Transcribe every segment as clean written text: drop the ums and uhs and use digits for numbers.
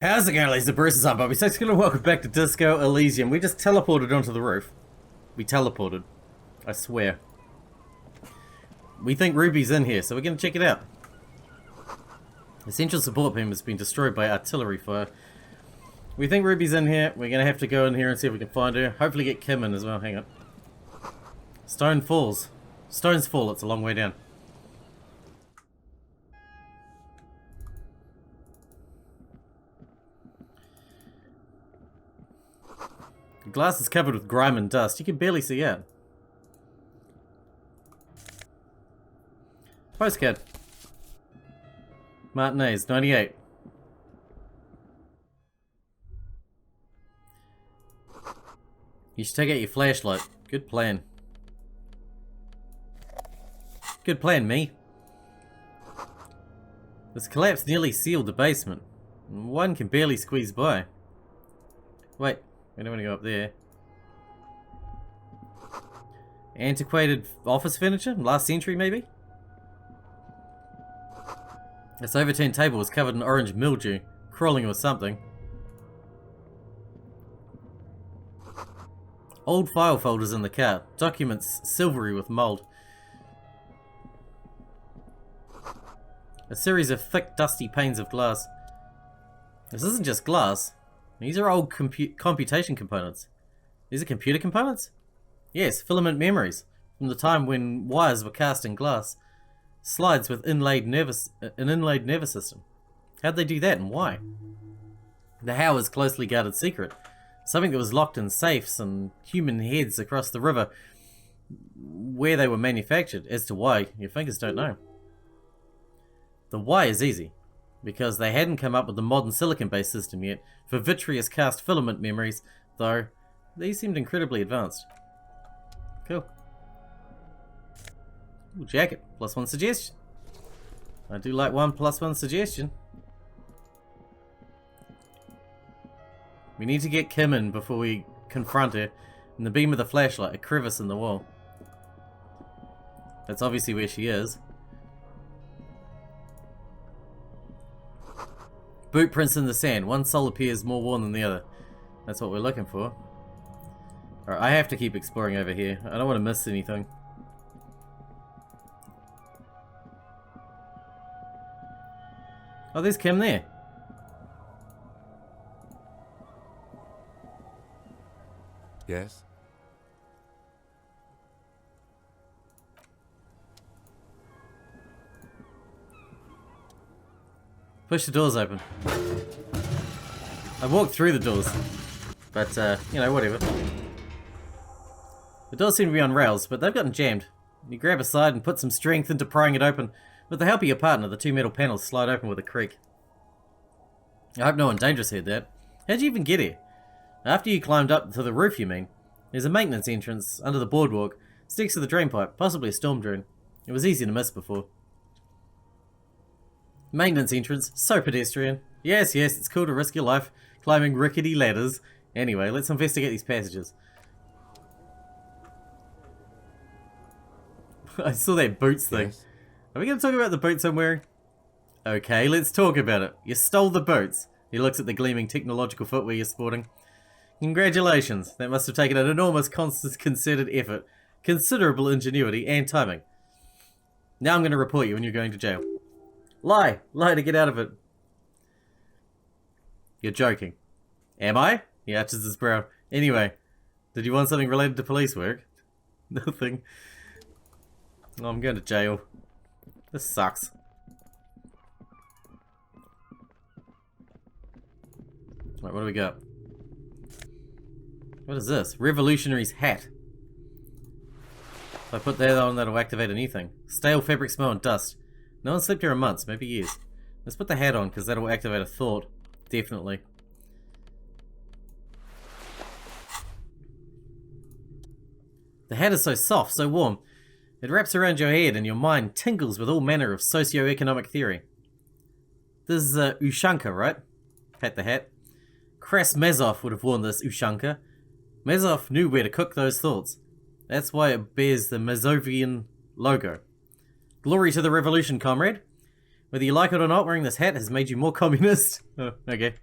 How's it going, ladies and Bruce? I'm Bobby Sixkilla. Welcome back to Disco Elysium. We just teleported onto the roof. We teleported. I swear. We think Ruby's in here, so we're going to check it out. The central support beam has been destroyed by artillery fire. We think Ruby's in here. We're going to have to go in here and see if we can find her. Hopefully get Kim in as well. Hang on. Stone falls. Stones fall. It's a long way down. The glass is covered with grime and dust. You can barely see out. Postcard. Martinez, 98. You should take out your flashlight. Good plan. Good plan, me. This collapse nearly sealed the basement. One can barely squeeze by. Wait. I don't want to go up there. Antiquated office furniture? Last century, maybe? This overturned table was covered in orange mildew, crawling with something. Old file folders in the car. Documents silvery with mold. A series of thick, dusty panes of glass. This isn't just glass. These are old computation components. These are computer components? Yes, filament memories. From the time when wires were cast in glass. Slides with an inlaid nervous system. How'd they do that and why? The how is closely guarded secret. Something that was locked in safes and human heads across the river where they were manufactured. As to why, your fingers don't know. The why is easy. Because they hadn't come up with the modern silicon-based system yet for vitreous cast filament memories, though these seemed incredibly advanced. Cool. Ooh, jacket. +1 suggestion. I do like 1+1 suggestion. We need to get Kim in before we confront her in the beam of the flashlight, a crevice in the wall. That's obviously where she is. Boot prints in the sand. One sole appears more worn than the other. That's what we're looking for. Alright, I have to keep exploring over here. I don't want to miss anything. Oh, there's Kim there. Yes? Push the doors open. I walked through the doors. But, you know, whatever. The doors seem to be on rails, but they've gotten jammed. You grab a side and put some strength into prying it open. With the help of your partner, the two metal panels slide open with a creak. I hope no one dangerous heard that. How'd you even get here? After you climbed up to the roof, you mean? There's a maintenance entrance under the boardwalk. Sticks to the drain pipe, possibly a storm drain. It was easy to miss before. Maintenance entrance, so pedestrian. Yes, it's cool to risk your life climbing rickety ladders. Anyway, let's investigate these passages. I saw that boots thing. Yes. Are we going to talk about the boots I'm wearing? Okay, let's talk about it. You stole the boots. He looks at the gleaming technological footwear you're sporting. Congratulations. That must have taken an enormous concerted effort, considerable ingenuity, and timing. Now I'm going to report you and you're going to jail. Lie! Lie to get out of it. You're joking. Am I? He arches his brow. Anyway, did you want something related to police work? Nothing. Oh, I'm going to jail. This sucks. Right, what do we got? What is this? Revolutionary's hat. If I put that on, that'll activate anything. Stale fabric smell and dust. No one slept here in months, maybe years. Let's put the hat on, because that'll activate a thought. Definitely. The hat is so soft, so warm. It wraps around your head and your mind tingles with all manner of socio-economic theory. This is Ushanka, right? Pat the hat. Kras Mazov would have worn this Ushanka. Mazov knew where to cook those thoughts. That's why it bears the Mazovian logo. Glory to the revolution, comrade. Whether you like it or not, wearing this hat has made you more communist. Oh, okay.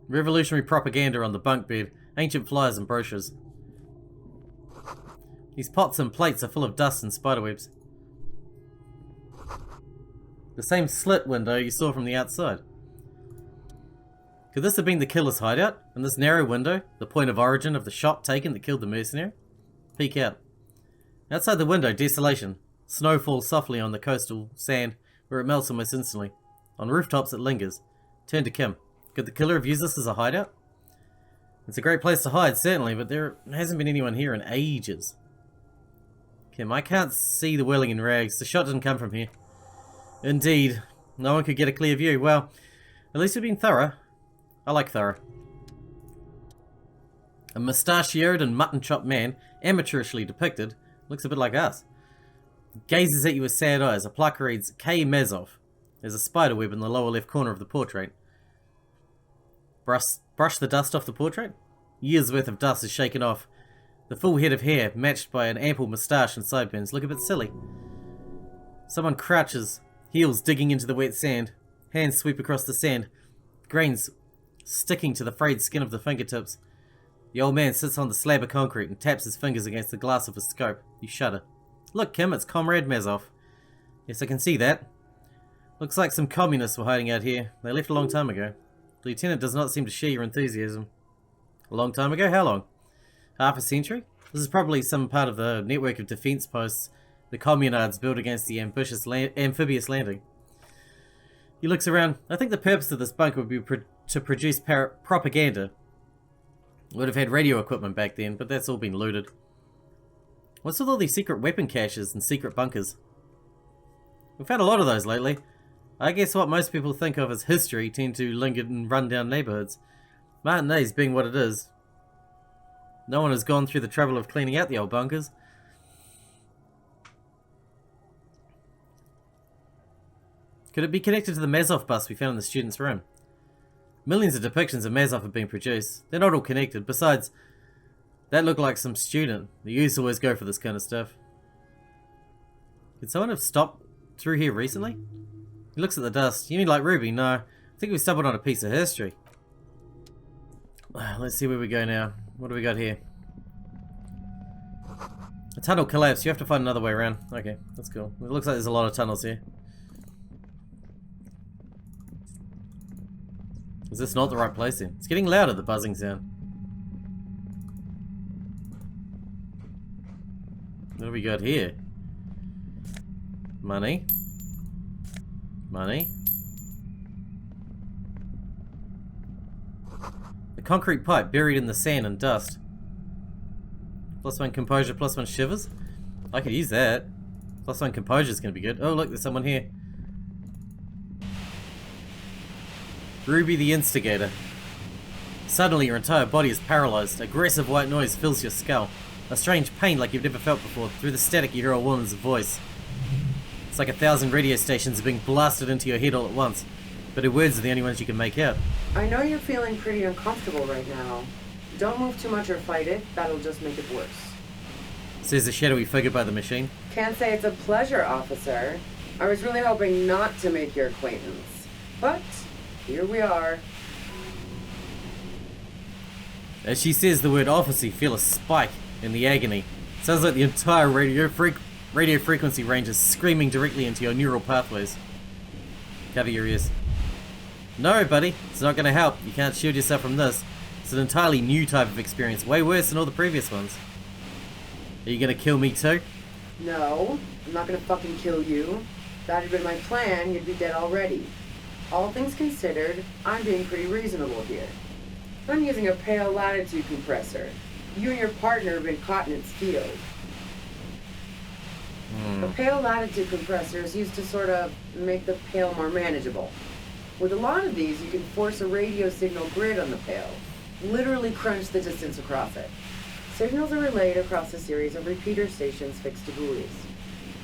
Revolutionary propaganda on the bunk bed, ancient flyers and brochures. These pots and plates are full of dust and spiderwebs. The same slit window you saw from the outside. Could this have been the killer's hideout? And this narrow window, the point of origin of the shot taken that killed the mercenary? Peek out. Outside the window, desolation. Snow falls softly on the coastal sand, where it melts almost instantly. On rooftops, it lingers. Turn to Kim. Could the killer have used this as a hideout? It's a great place to hide, certainly, but there hasn't been anyone here in ages. Kim, I can't see the whirling in rags. The shot didn't come from here. Indeed. No one could get a clear view. Well, at least we've been thorough. I like thorough. A mustachioed and mutton-chopped man, amateurishly depicted, looks a bit like us. Gazes at you with sad eyes. A plaque reads, K. Mezov. There's a spiderweb in the lower left corner of the portrait. Brush the dust off the portrait? Years' worth of dust is shaken off. The full head of hair, matched by an ample moustache and sideburns, look a bit silly. Someone crouches, heels digging into the wet sand. Hands sweep across the sand, grains sticking to the frayed skin of the fingertips. The old man sits on the slab of concrete and taps his fingers against the glass of his scope. You shudder. Look, Kim, it's Comrade Mezov. Yes, I can see that. Looks like some communists were hiding out here. They left a long time ago. The lieutenant does not seem to share your enthusiasm. A long time ago? How long? Half a century? This is probably some part of the network of defense posts the communards built against the ambitious amphibious landing. He looks around. I think the purpose of this bunker would be to produce propaganda. Would have had radio equipment back then, but that's all been looted. What's with all these secret weapon caches and secret bunkers? We've found a lot of those lately. I guess what most people think of as history tend to linger in run-down neighborhoods. Martinez being what it is. No one has gone through the trouble of cleaning out the old bunkers. Could it be connected to the Mazov bust we found in the student's room? Millions of depictions of Mazov have been produced. They're not all connected. Besides, that looked like some student. The youths always go for this kind of stuff. Could someone have stopped through here recently? He looks at the dust. You mean like Ruby? No. I think we stumbled on a piece of history. Let's see where we go now. What do we got here? A tunnel collapsed. You have to find another way around. Okay, that's cool. It looks like there's a lot of tunnels here. Is this not the right place then? It's getting louder, the buzzing sound. What do we got here? Money. Money. The concrete pipe buried in the sand and dust. +1 composure, +1 shivers. I could use that. +1 composure is going to be good. Oh look, there's someone here. Ruby the Instigator. Suddenly your entire body is paralyzed. Aggressive white noise fills your skull. A strange pain like you've never felt before. Through the static you hear a woman's voice. It's like 1,000 radio stations are being blasted into your head all at once. But her words are the only ones you can make out. I know you're feeling pretty uncomfortable right now. Don't move too much or fight it. That'll just make it worse. Says the shadowy figure by the machine. Can't say it's a pleasure, officer. I was really hoping not to make your acquaintance. But here we are. As she says the word officer, you feel a spike in the agony. Sounds like the entire radio frequency range is screaming directly into your neural pathways. Cover your ears. No, buddy, it's not going to help. You can't shield yourself from this. It's an entirely new type of experience, way worse than all the previous ones. Are you going to kill me too? No, I'm not gonna fucking kill you. If that had been my plan, you'd be dead already. All things considered, I'm being pretty reasonable here. I'm using a pale latitude compressor. You and your partner have been caught in its field. A pale latitude compressor is used to sort of make the pale more manageable. With a lot of these, you can force a radio signal grid on the pale. Literally crunch the distance across it. Signals are relayed across a series of repeater stations fixed to buoys.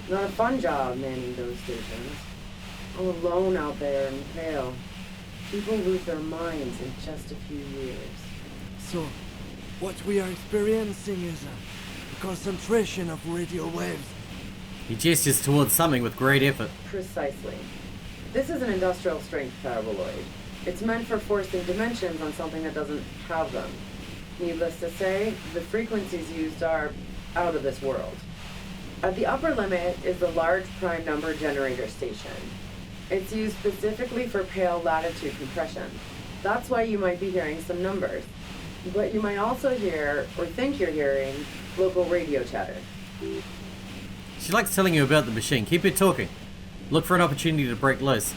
Not a fun job manning those stations. All alone out there in the pale. People lose their minds in just a few years. So, what we are experiencing is a concentration of radio waves. He gestures towards something with great effort. Precisely. This is an industrial strength paraboloid. It's meant for forcing dimensions on something that doesn't have them. Needless to say, the frequencies used are out of this world. At the upper limit is the large prime number generator station. It's used specifically for pale latitude compression. That's why you might be hearing some numbers. But you might also hear, or think you're hearing, local radio chatter. She likes telling you about the machine. Keep it talking. Look for an opportunity to break loose.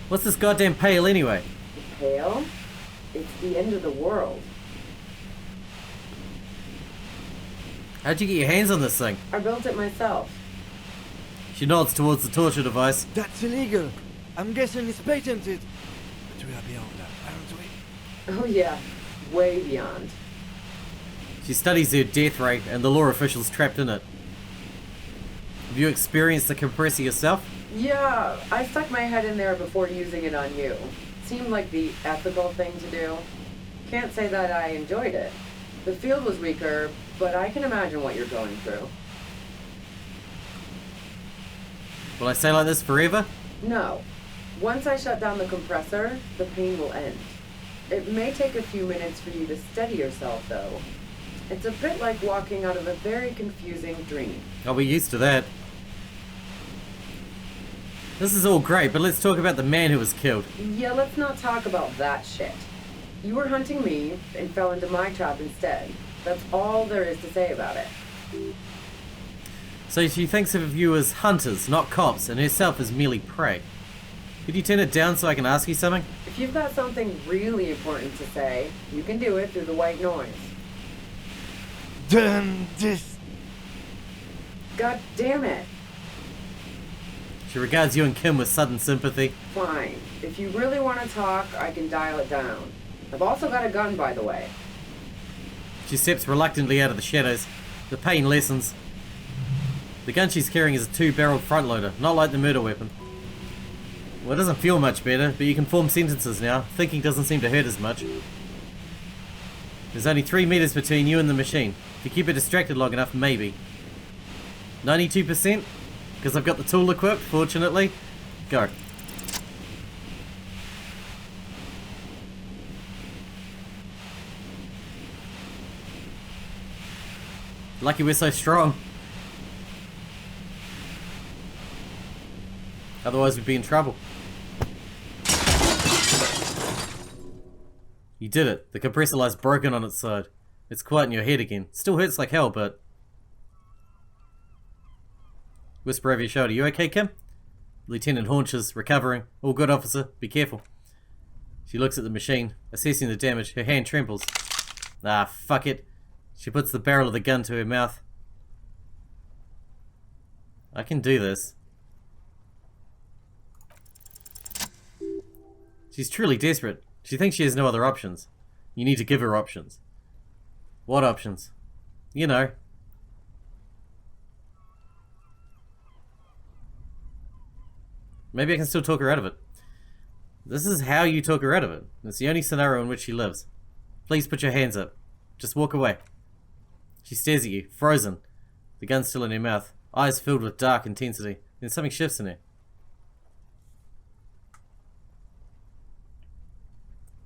What's this goddamn pale anyway? The pale? It's the end of the world. How'd you get your hands on this thing? I built it myself. She nods towards the torture device. That's illegal. I'm guessing it's patented. But we are beyond that, aren't we? Oh yeah, way beyond. She studies their death rate and the law officials trapped in it. Have you experienced the compressor yourself? Yeah, I stuck my head in there before using it on you. Seemed like the ethical thing to do. Can't say that I enjoyed it. The field was weaker, but I can imagine what you're going through. Will I stay like this forever? No. Once I shut down the compressor, the pain will end. It may take a few minutes for you to steady yourself, though. It's a bit like walking out of a very confusing dream. I'll be used to that. This is all great, but let's talk about the man who was killed. Yeah, let's not talk about that shit. You were hunting me and fell into my trap instead. That's all there is to say about it. So she thinks of you as hunters, not cops, and herself as merely prey. Could you turn it down so I can ask you something? If you've got something really important to say, you can do it through the white noise. Damn this. God damn it. She regards you and Kim with sudden sympathy. Fine. If you really want to talk, I can dial it down. I've also got a gun, by the way. She steps reluctantly out of the shadows. The pain lessens. The gun she's carrying is a 2-barreled front loader, not like the murder weapon. Well, it doesn't feel much better, but you can form sentences now. Thinking doesn't seem to hurt as much. There's only 3 meters between you and the machine. If you keep it distracted long enough, maybe. 92%? Because I've got the tool equipped, fortunately. Go. Lucky we're so strong. Otherwise we'd be in trouble. You did it. The compressor lies broken on its side. It's quiet in your head again. Still hurts like hell, but... Whisper over your shoulder. You okay, Kim? Lieutenant haunches, recovering. All good, officer. Be careful. She looks at the machine, assessing the damage. Her hand trembles. Ah, fuck it. She puts the barrel of the gun to her mouth. I can do this. She's truly desperate. She thinks she has no other options. You need to give her options. What options? You know. Maybe I can still talk her out of it. This is how you talk her out of it. It's the only scenario in which she lives. Please put your hands up. Just walk away. She stares at you, frozen. The gun still in her mouth. Eyes filled with dark intensity. Then something shifts in her.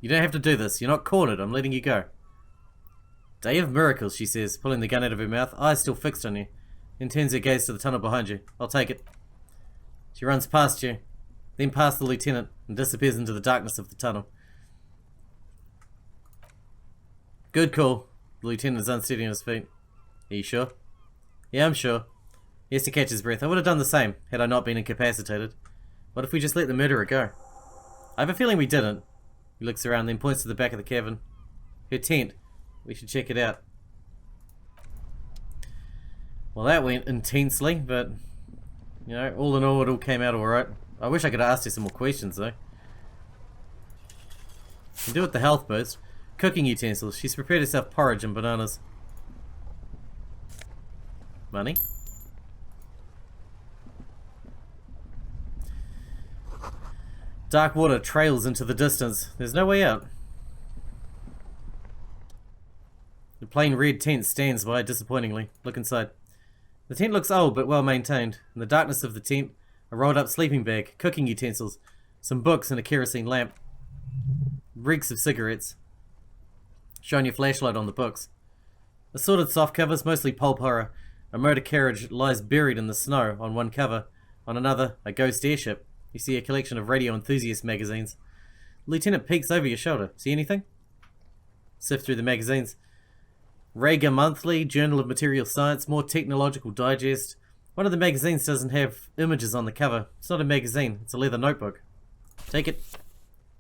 You don't have to do this. You're not cornered. I'm letting you go. Day of miracles, she says, pulling the gun out of her mouth, eyes still fixed on you. Then turns her gaze to the tunnel behind you. I'll take it. She runs past you, then past the lieutenant, and disappears into the darkness of the tunnel. Good call. The lieutenant is unsteady on his feet. Are you sure? Yeah, I'm sure. He has to catch his breath. I would have done the same, had I not been incapacitated. What if we just let the murderer go? I have a feeling we didn't. He looks around, then points to the back of the cavern. Her tent. We should check it out. Well, that went intensely, but... you know, all in all, it all came out alright. I wish I could have asked her some more questions, though. Can do with the health boost. Cooking utensils. She's prepared herself porridge and bananas. Money. Dark water trails into the distance. There's no way out. The plain red tent stands by disappointingly. Look inside. The tent looks old but well maintained. In the darkness of the tent A rolled up sleeping bag, cooking utensils, some books and a kerosene lamp. Reeks of cigarettes. Shine your flashlight on the books. Assorted soft covers, mostly pulp horror. A motor carriage lies buried in the snow on one cover. On another, a ghost airship. You see a collection of radio enthusiast magazines. The lieutenant peeks over your shoulder. See anything? Sift through the magazines. Rager Monthly, Journal of Material Science, More Technological Digest. One of the magazines doesn't have images on the cover. It's not a magazine, it's a leather notebook. Take it.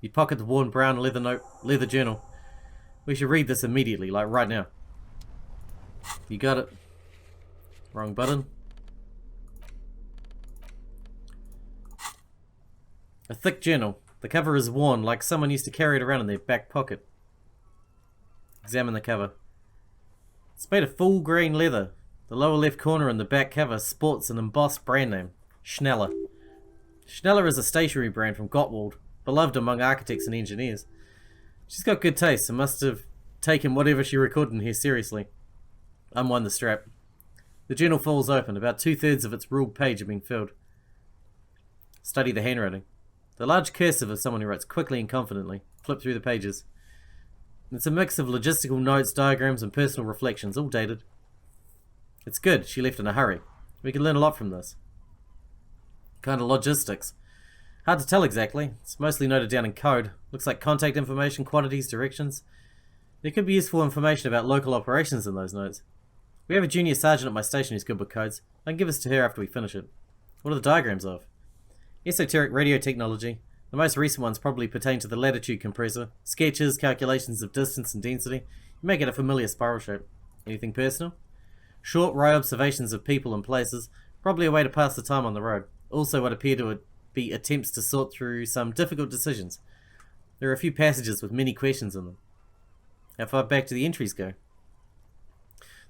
You pocket the worn brown leather journal. We should read this immediately, like right now. You got it. Wrong button. A thick journal. The cover is worn, like someone used to carry it around in their back pocket. Examine the cover. It's made of full grain leather. The lower left corner and the back cover sports an embossed brand name, Schneller. Schneller is a stationery brand from Gottwald, beloved among architects and engineers. She's got good taste and must have taken whatever she recorded in here seriously. Unwind the strap. The journal falls open. About 2/3 of its ruled page have been filled. Study the handwriting. The large cursive of someone who writes quickly and confidently. Flip through the pages. It's a mix of logistical notes, diagrams, and personal reflections, all dated. It's good. She left in a hurry. We can learn a lot from this. Kind of logistics. Hard to tell exactly. It's mostly noted down in code. Looks like contact information, quantities, directions. There could be useful information about local operations in those notes. We have a junior sergeant at my station who's good with codes. I can give this to her after we finish it. What are the diagrams of? Esoteric radio technology. The most recent ones probably pertain to the latitude compressor. Sketches, calculations of distance and density. You may get a familiar spiral shape. Anything personal? Short row observations of people and places. Probably a way to pass the time on the road. Also what appear to be attempts to sort through some difficult decisions. There are a few passages with many questions in them. How far back do the entries go?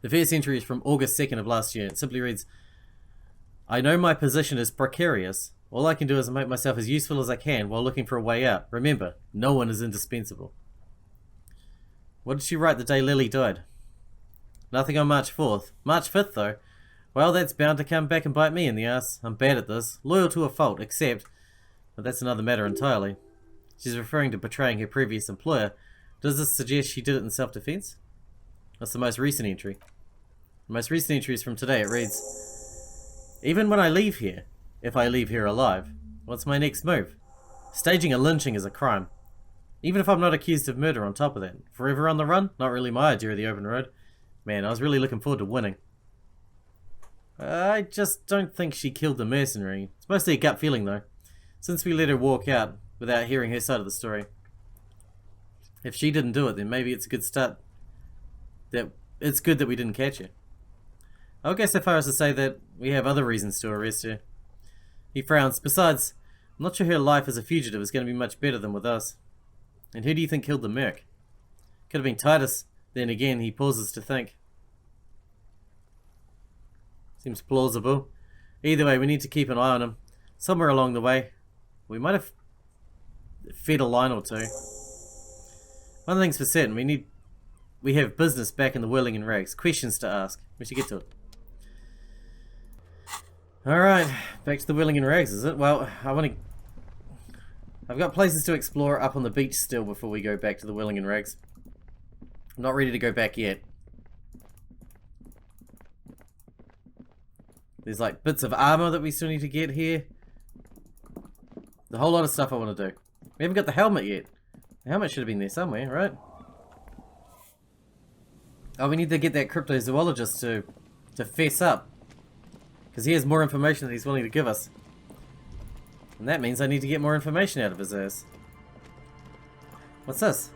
The first entry is from August 2nd of last year. It simply reads, I know my position is precarious. All I can do is make myself as useful as I can while looking for a way out. Remember, no one is indispensable. What did she write the day Lily died? Nothing on March 4th. March 5th, though. Well, that's bound to come back and bite me in the ass. I'm bad at this. Loyal to a fault, except... But that's another matter entirely. She's referring to betraying her previous employer. Does this suggest she did it in self-defense? That's the most recent entry. The most recent entry is from today. It reads, even when I leave here, if I leave here alive, what's my next move? Staging a lynching is a crime. Even if I'm not accused of murder on top of that. Forever on the run? Not really my idea of the open road. Man, I was really looking forward to winning. I just don't think she killed the mercenary. It's mostly a gut feeling though, since we let her walk out without hearing her side of the story. If she didn't do it, then maybe it's a good start. It's good that we didn't catch her. I'll go so far as to say that we have other reasons to arrest her. He frowns. Besides, I'm not sure her life as a fugitive is going to be much better than with us. And who do you think killed the merc? Could have been Titus. Then again, he pauses to think. Seems plausible. Either way, we need to keep an eye on him. Somewhere along the way, we might have fed a line or two. One thing's for certain, we have business back in the Whirling and Rags. Questions to ask. We should get to it. Alright, back to the Whirling and Rags, is it? Well, I've got places to explore up on the beach still before we go back to the Whirling and Rags. I'm not ready to go back yet. There's like bits of armor that we still need to get here. There's a whole lot of stuff I want to do. We haven't got the helmet yet. The helmet should have been there somewhere, right? Oh, we need to get that cryptozoologist to fess up. Because he has more information that he's willing to give us. And that means I need to get more information out of his ass. What's this?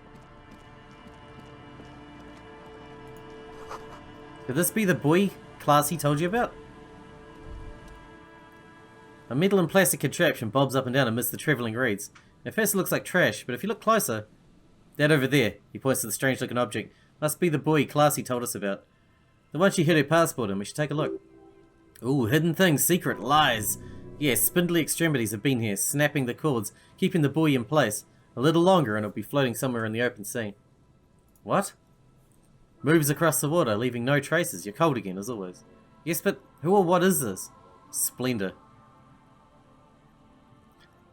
Could this be the buoy class he told you about? A metal and plastic contraption bobs up and down amidst the travelling reeds. At first it looks like trash, but if you look closer... That over there, he points to the strange looking object, must be the buoy class he told us about. The one she hid her passport in, we should take a look. Ooh, hidden things, secret, lies. Yes, spindly extremities have been here, snapping the cords, keeping the buoy in place. A little longer and it'll be floating somewhere in the open sea. What? Moves across the water, leaving no traces. You're cold again, as always. Yes, but who or what is this? Splendor.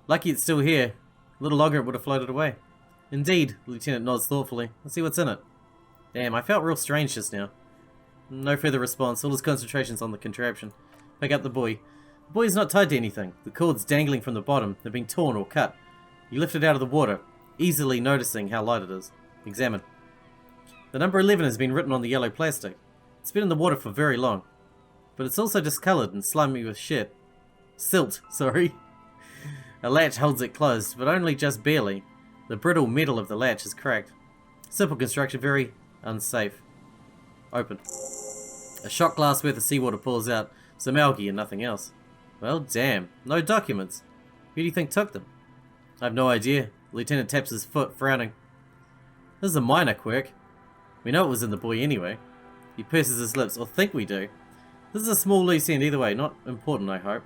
Lucky it's still here. A little longer it would have floated away. Indeed, the lieutenant nods thoughtfully. Let's see what's in it. Damn, I felt real strange just now. No further response. All his concentration's on the contraption. Pick up the buoy. The buoy is not tied to anything. The cords dangling from the bottom have been torn or cut. You lift it out of the water, easily noticing how light it is. Examine. The number 11 has been written on the yellow plastic. It's been in the water for very long. But it's also discoloured and slimy with shit. Silt, sorry. A latch holds it closed, but only just barely. The brittle metal of the latch is cracked. Simple construction, very unsafe. Open. A shot glass worth of seawater pours out. Some algae and nothing else. Well, damn. No documents. Who do you think took them? I have no idea. The lieutenant taps his foot, frowning. This is a minor quirk. We know it was in the buoy anyway. He purses his lips, or think we do. This is a small loose end either way, not important I hope.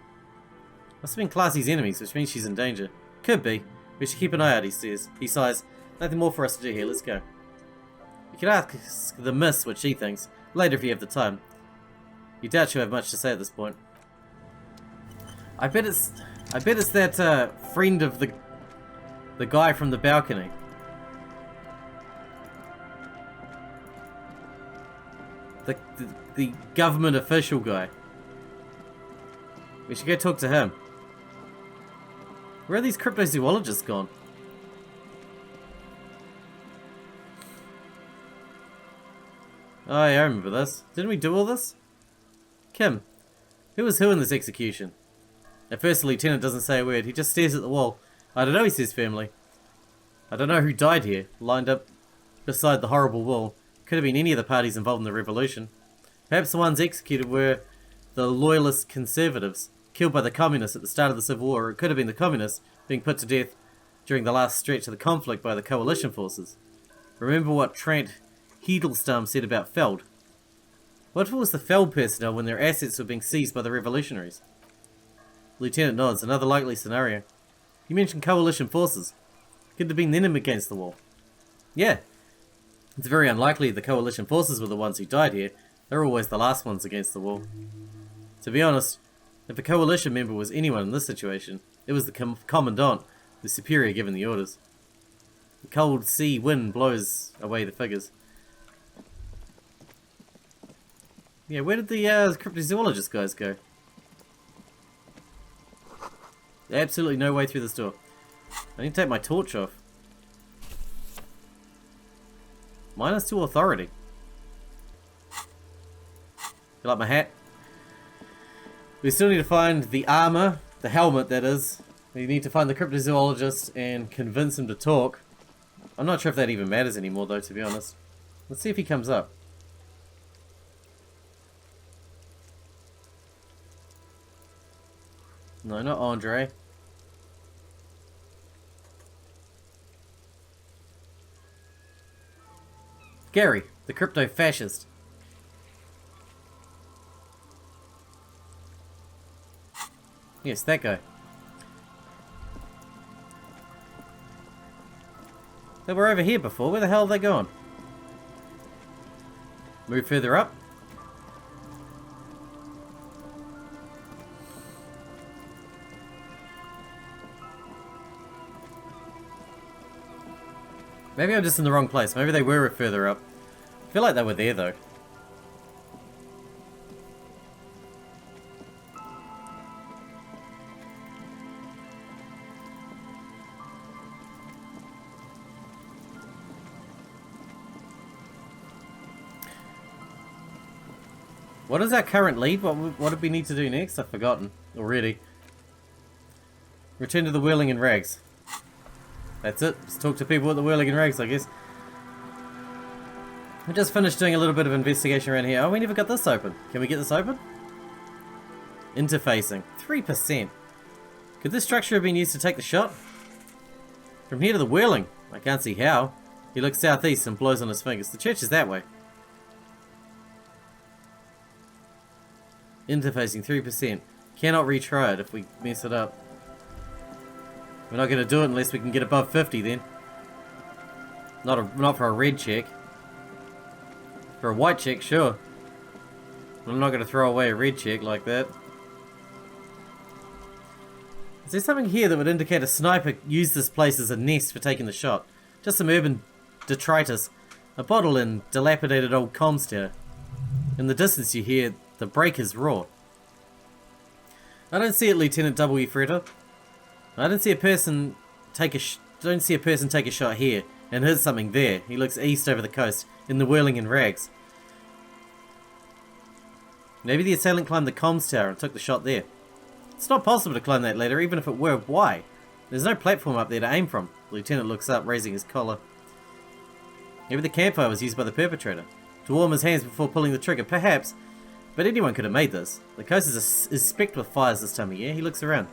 Must have been Classy's enemies, which means she's in danger. Could be. We should keep an eye out, he says. He sighs. Nothing more for us to do here, let's go. You can ask the miss what she thinks, later if you have the time. You doubt she'll have much to say at this point. I bet it's that friend of the guy from the balcony. The government official guy. We should go talk to him. Where are these cryptozoologists gone? Oh yeah, I remember this. Didn't we do all this? Kim, who was who in this execution? At first the lieutenant doesn't say a word, he just stares at the wall. I don't know, he says firmly. I don't know who died here, lined up beside the horrible wall. Could have been any of the parties involved in the revolution. Perhaps the ones executed were the loyalist conservatives, killed by the communists at the start of the Civil War, or it could have been the communists being put to death during the last stretch of the conflict by the coalition forces. Remember what Trent Hiedelstam said about Feld. What if it was the Feld personnel when their assets were being seized by the revolutionaries? Lieutenant nods. Another likely scenario. You mentioned coalition forces. Could have been them against the wall. Yeah. It's very unlikely the coalition forces were the ones who died here. They're always the last ones against the wall. To be honest, if a coalition member was anyone in this situation, it was the commandant, the superior given the orders. The cold sea wind blows away the figures. Yeah, where did the cryptozoologist guys go? Absolutely no way through this door. I need to take my torch off. -2 authority. You like my hat? We still need to find the armor, the helmet that is. We need to find the cryptozoologist and convince him to talk. I'm not sure if that even matters anymore though, to be honest. Let's see if he comes up. No, not Andre. Gary, the crypto-fascist. Yes, that guy. They were over here before. Where the hell are they gone? Move further up. Maybe I'm just in the wrong place. Maybe they were further up. I feel like they were there though. What is our current lead? What do we need to do next? I've forgotten already. Return to the Whirling and Rags. That's it. Just talk to people at the Whirling and Rags, I guess. We just finished doing a little bit of investigation around here. Oh, we never got this open. Can we get this open? Interfacing. 3%. Could this structure have been used to take the shot? From here to the Whirling. I can't see how. He looks southeast and blows on his fingers. The church is that way. Interfacing 3%. Cannot retry it if we mess it up. We're not going to do it unless we can get above 50 then. Not for a red check. For a white check, sure. But I'm not going to throw away a red check like that. Is there something here that would indicate a sniper used this place as a nest for taking the shot? Just some urban detritus. A bottle and dilapidated old comms tower. In the distance you hear the breakers roar. I don't see it, Lieutenant W. Freda. I don't see a person take a shot here, and here's something there. He looks east over the coast, in the whirling and rags. Maybe the assailant climbed the comms tower and took the shot there. It's not possible to climb that ladder, even if it were. Why? There's no platform up there to aim from. The lieutenant looks up, raising his collar. Maybe the campfire was used by the perpetrator to warm his hands before pulling the trigger. Perhaps, but anyone could have made this. The coast is specked with fires this time of year. He looks around.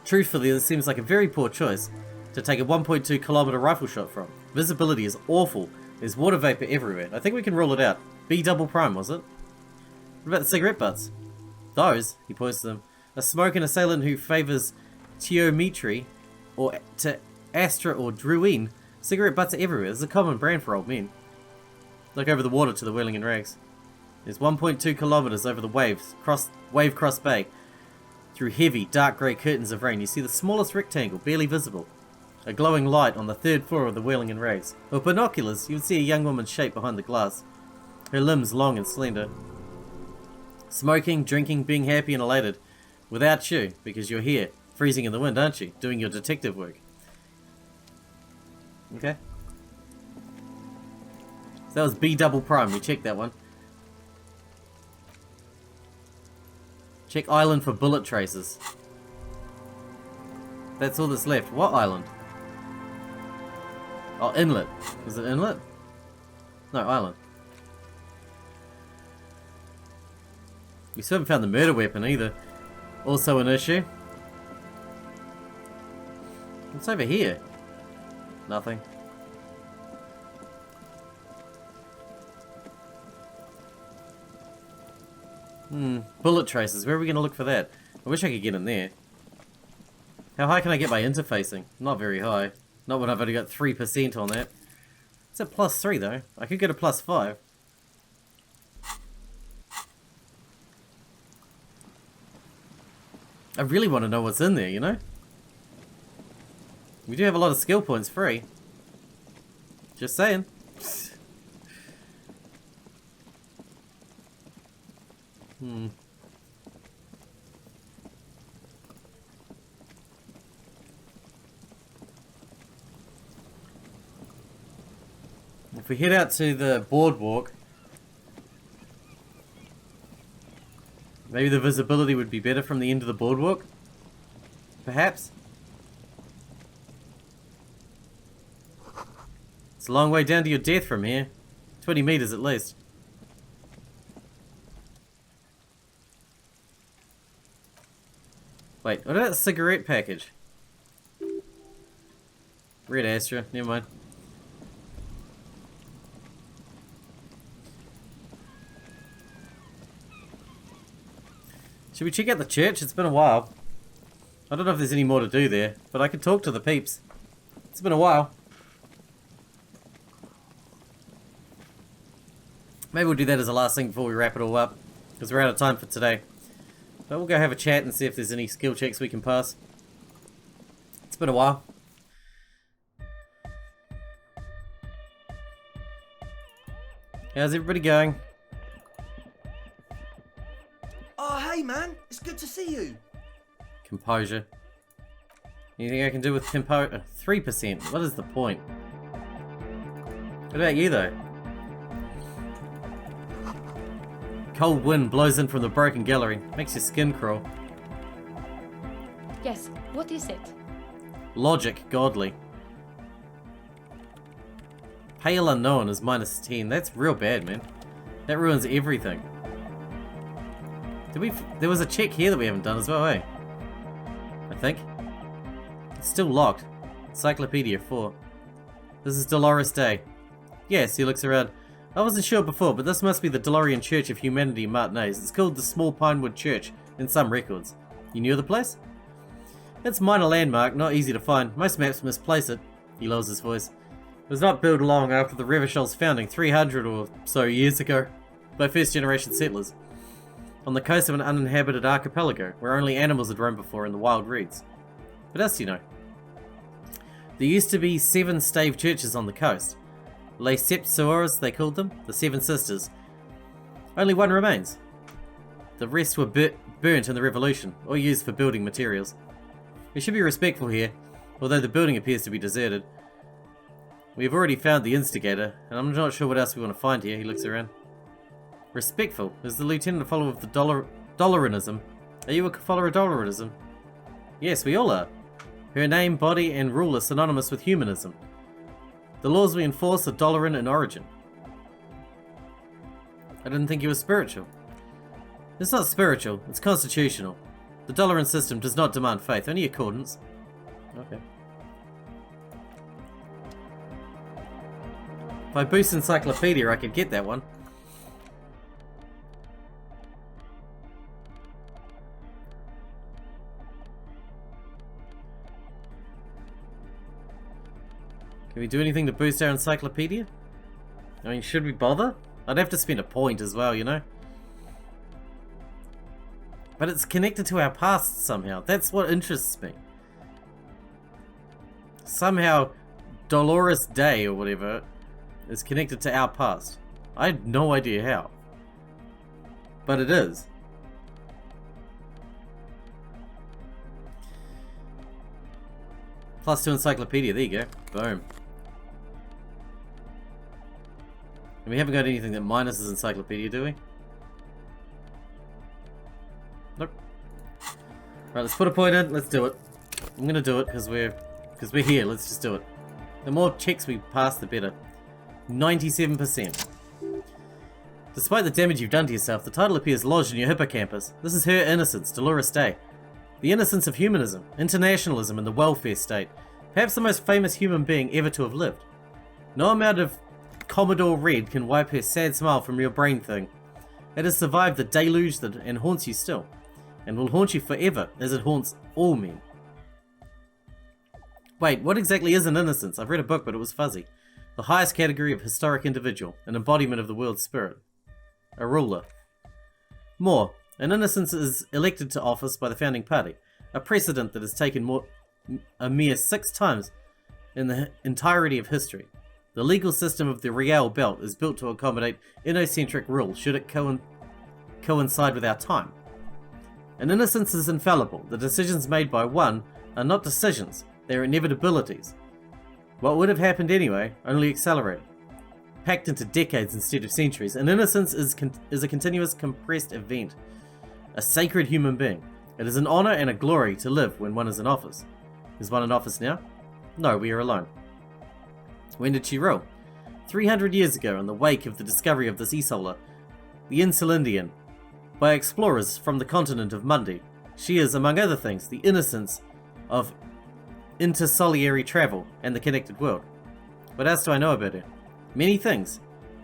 Truthfully, this seems like a very poor choice to take a 1.2 kilometer rifle shot from. Visibility is awful. There's water vapor everywhere. I think we can rule it out. B double prime, was it? What about the cigarette butts? Those, he points to them, a smoking assailant who favours Teometry or to Astra or Druine. Cigarette butts are everywhere. This is a common brand for old men. Look over the water to the whirling and rags. There's 1.2 kilometers over the wave cross bay. Through heavy, dark grey curtains of rain, you see the smallest rectangle, barely visible. A glowing light on the third floor of the whirling and rags. With binoculars, you would see a young woman's shape behind the glass. Her limbs long and slender. Smoking, drinking, being happy and elated. Without you, because you're here, freezing in the wind, aren't you? Doing your detective work. Okay. So that was B double prime, we checked that one. Check island for bullet traces. That's all that's left. What island? Oh, inlet. Is it inlet? No, island. We still haven't found the murder weapon either. Also an issue. What's over here? Nothing. Bullet traces. Where are we going to look for that? I wish I could get in there. How high can I get by interfacing? Not very high. Not when I've only got 3% on that. It's at +3 though. I could go to +5. I really want to know what's in there, you know? We do have a lot of skill points free. Just saying. If we head out to the boardwalk, maybe the visibility would be better from the end of the boardwalk? Perhaps? It's a long way down to your death from here. 20 meters at least. Wait, what about the cigarette package? Red Astra, never mind. Should we check out the church? It's been a while. I don't know if there's any more to do there, but I could talk to the peeps. It's been a while. Maybe we'll do that as the last thing before we wrap it all up, because we're out of time for today. But we'll go have a chat and see if there's any skill checks we can pass. It's been a while. How's everybody going? Oh, hey man, it's good to see you. Composure. Anything I can do with composure? 3%. What is the point? What about you though? Cold wind blows in from the broken gallery. Makes your skin crawl. Yes, what is it? Logic, godly. Pale unknown is -10. That's real bad, man. That ruins everything. There was a check here that we haven't done as well, eh? I think. It's still locked. Encyclopedia 4. This is Dolores Day. Yes, he looks around. I wasn't sure before, but this must be the DeLorean Church of Humanity in Martinez. It's called the Small Pinewood Church in some records. You knew the place? It's a minor landmark, not easy to find. Most maps misplace it. He lowers his voice. It was not built long after the Revachel's founding, 300 or so years ago, by first-generation settlers. on the coast of an uninhabited archipelago where only animals had roamed before in the wild reeds. What else do you know? There used to be 7 stave churches on the coast. Les Sept Sœurs, they called them, the Seven Sisters. Only one remains. The rest were burnt in the revolution, or used for building materials. We should be respectful here, although the building appears to be deserted. We have already found the Instigator, and I'm not sure what else we want to find here. He looks around. Respectful? Is the lieutenant a follower of the Dollarinism? Are you a follower of Dollarinism? Yes, we all are. Her name, body, and rule are synonymous with humanism. The laws we enforce are Dollarin in origin. I didn't think you were spiritual. It's not spiritual, it's constitutional. The Dollarin system does not demand faith, only accordance. Okay. If I boost Encyclopedia, I could get that one. Can we do anything to boost our Encyclopedia? I mean, should we bother? I'd have to spend a point as well, you know? But it's connected to our past somehow. That's what interests me. Somehow, Dolores Day or whatever is connected to our past. I had no idea how. But it is. +2 Encyclopedia, there you go. Boom. And we haven't got anything that minuses Encyclopedia, do we? Nope. Right, let's put a point in. Let's do it. I'm gonna do it because we're here. Let's just do it. The more checks we pass, the better. 97%. Despite the damage you've done to yourself, the title appears lodged in your hippocampus. This is her innocence, Dolores Day. The innocence of humanism, internationalism, and the welfare state. Perhaps the most famous human being ever to have lived. No amount of Commodore Red can wipe her sad smile from your brain thing. It has survived the deluge and haunts you still. And will haunt you forever, as it haunts all men. Wait, what exactly is an innocence? I've read a book, but it was fuzzy. The highest category of historic individual, an embodiment of the world's spirit. A ruler. More, an innocence is elected to office by the founding party, a precedent that has taken a mere 6 times in the entirety of history. The legal system of the Real Belt is built to accommodate inocentric rule should it coincide with our time. An innocence is infallible. The decisions made by one are not decisions, they are inevitabilities. What would have happened anyway, only accelerated. Packed into decades instead of centuries, an innocence is a continuous compressed event. A sacred human being. It is an honor and a glory to live when one is in office. Is one in office now? No, we are alone. When did she rule? 300 years ago, in the wake of the discovery of this Isola, the Insulindian, by explorers from the continent of Mundi. She is, among other things, the innocence of intersolary travel and the connected world. What else do I know about her? Many things.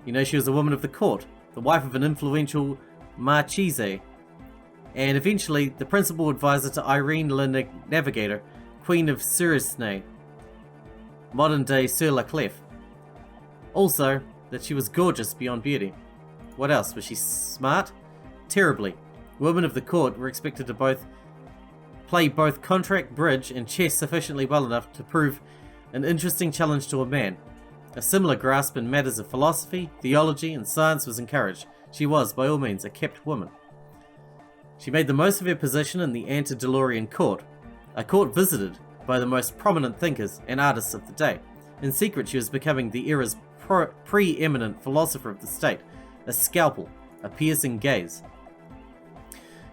You know, she was a woman of the court, the wife of an influential Marchese, and eventually the principal advisor to Irene le Navigator, Queen of Suresnes, modern-day Sur la Clef. Also, that she was gorgeous beyond beauty. What else? Was she smart? Terribly. Women of the court were expected to play both contract bridge and chess sufficiently well enough to prove an interesting challenge to a man. A similar grasp in matters of philosophy, theology, and science was encouraged. She was, by all means, a kept woman. She made the most of her position in the antediluvian court, a court visited by the most prominent thinkers and artists of the day. In secret, she was becoming the era's preeminent philosopher of the state, a scalpel, a piercing gaze.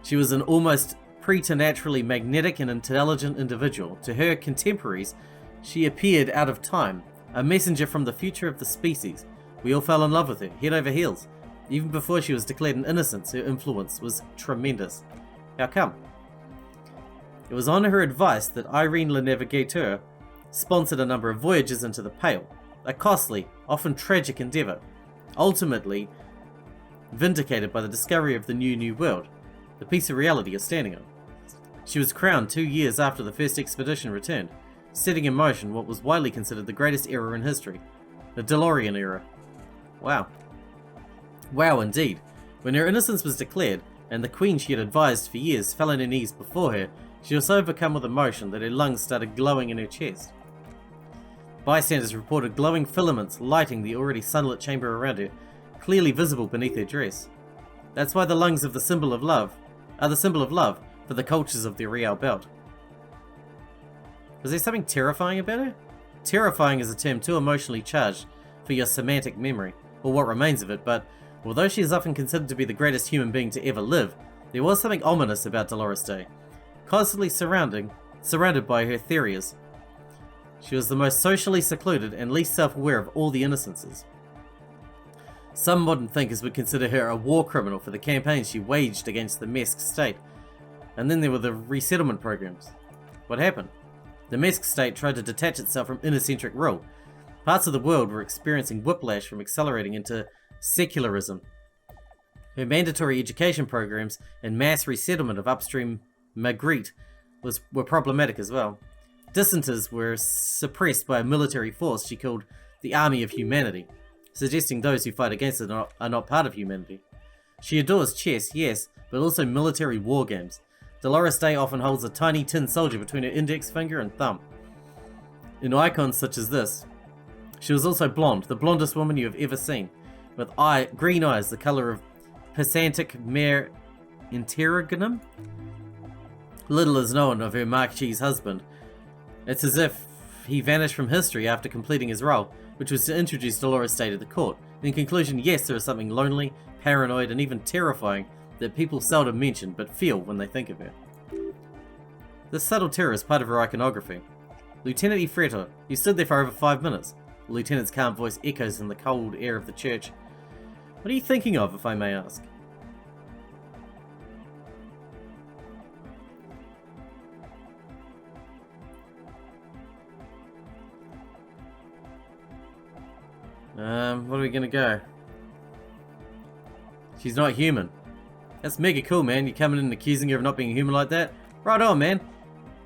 She was an almost preternaturally magnetic and intelligent individual. To her contemporaries, she appeared out of time, a messenger from the future of the species. We all fell in love with her, head over heels. Even before she was declared an innocence, her influence was tremendous. How come? It was on her advice that Irene le Navigator sponsored a number of voyages into the Pale, a costly, often tragic endeavour, ultimately vindicated by the discovery of the New World, the piece of reality you're standing on. She was crowned 2 years after the first expedition returned, setting in motion what was widely considered the greatest era in history, the DeLorean era. Wow. Wow indeed. When her innocence was declared, and the queen she had advised for years fell on her knees before her, she was so overcome with emotion that her lungs started glowing in her chest. Bystanders reported glowing filaments lighting the already sunlit chamber around her, clearly visible beneath her dress. That's why the lungs of the symbol of love are the symbol of love for the cultures of the Real Belt. Was there something terrifying about her? Terrifying is a term too emotionally charged for your semantic memory, or what remains of it, but although she is often considered to be the greatest human being to ever live, there was something ominous about Dolores Day, constantly surrounded by her Therias. She was the most socially secluded and least self-aware of all the innocences. Some modern thinkers would consider her a war criminal for the campaigns she waged against the Mesk state. And then there were the resettlement programs. What happened? The Mesk state tried to detach itself from inner-centric rule. Parts of the world were experiencing whiplash from accelerating into secularism. Her mandatory education programs and mass resettlement of upstream Magritte were problematic as well. Dissenters were suppressed by a military force she called the Army of Humanity, suggesting those who fight against it are not part of humanity. She adores chess, yes, but also military war games. Dolores Day often holds a tiny tin soldier between her index finger and thumb. In icons such as this, she was also blonde, the blondest woman you have ever seen, with green eyes the colour of Pesantic Mare Interrogate. Little is known of her Marquis husband. It's as if he vanished from history after completing his role, which was to introduce Dolores Day to the court. In conclusion, yes, there is something lonely, paranoid, and even terrifying that people seldom mention but feel when they think of her. This subtle terror is part of her iconography. Lieutenant Ifreto, you stood there for over 5 minutes. The lieutenant's calm voice echoes in the cold air of the church. What are you thinking of, if I may ask? What are we gonna go? She's not human. That's mega cool, man. You're coming in and accusing her of not being human like that? Right on, man.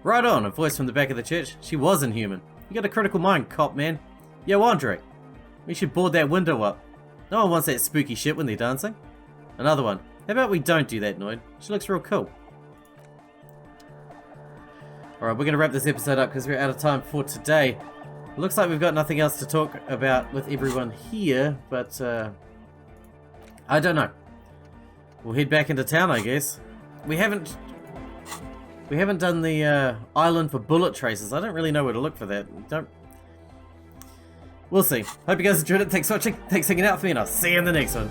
Right on, a voice from the back of the church. She wasn't human. You got a critical mind, cop, man. Yo, Andre. We should board that window up. No one wants that spooky shit when they're dancing. Another one. How about we don't do that, Noid? She looks real cool. Alright, we're gonna wrap this episode up because we're out of time for today. Looks like we've got nothing else to talk about with everyone here, but I don't know. We'll head back into town, I guess. We haven't done the island for bullet traces. I don't really know where to look for that. We'll see. Hope you guys enjoyed it. Thanks for watching. Thanks for hanging out with me, and I'll see you in the next one.